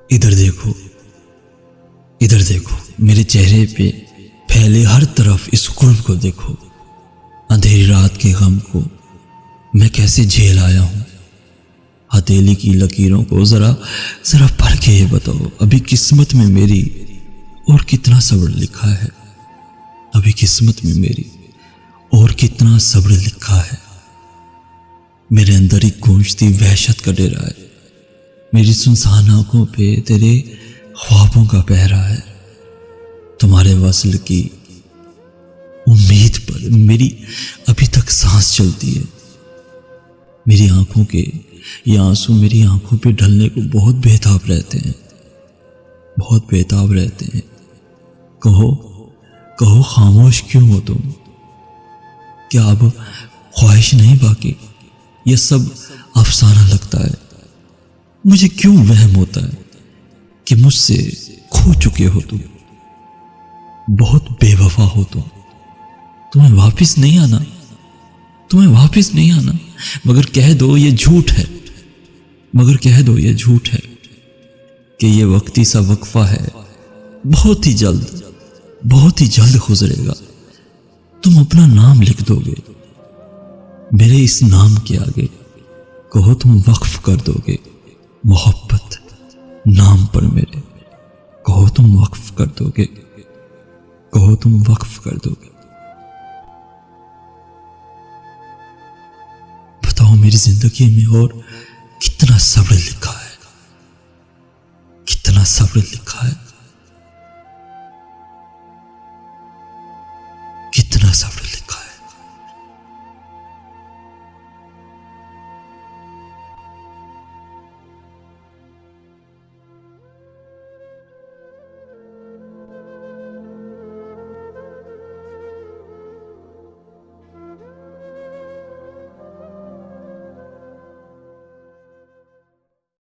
इधर देखो, इधर देखो, मेरे चेहरे पे फैले हर तरफ इस कुर्ब को देखो। अंधेरी रात के गम को मैं कैसे झेल आया हूँ। हथेली की लकीरों को जरा जरा पढ़ के ये बताओ, अभी किस्मत में मेरी और कितना सब्र लिखा है। अभी किस्मत में मेरी और कितना सब्र लिखा है। मेरे अंदर ही गूंजती वहशत का डेरा है। मेरी सुनसान आंखों पे तेरे ख्वाबों का पहरा है। तुम्हारे वस्ल की उम्मीद पर मेरी अभी तक सांस चलती है। मेरी आंखों के ये आंसू मेरी आंखों पे ढलने को बहुत बेताब रहते हैं, बहुत बेताब रहते हैं। कहो कहो खामोश क्यों हो तुम? क्या अब ख्वाहिश नहीं बाकी? ये सब अफसाना लगता है। मुझे क्यों वहम होता है कि मुझसे खो चुके हो तुम, बहुत बेवफा हो तुम। तुम्हें वापस नहीं आना, तुम्हें वापस नहीं आना। मगर कह दो ये झूठ है, मगर कह दो ये झूठ है कि ये वक्ती सा वक्फा है। बहुत ही जल्द, बहुत ही जल्द गुजरेगा। तुम अपना नाम लिख दोगे मेरे इस नाम के आगे। कहो तुम वक्फ कर दोगे मोहब्बत नाम पर मेरे। कहो तुम वक्फ कर दोगे, कहो तुम वक्फ कर दोगे। बताओ मेरी जिंदगी में और कितना सब्र लिखा है, कितना सब्र लिखा है।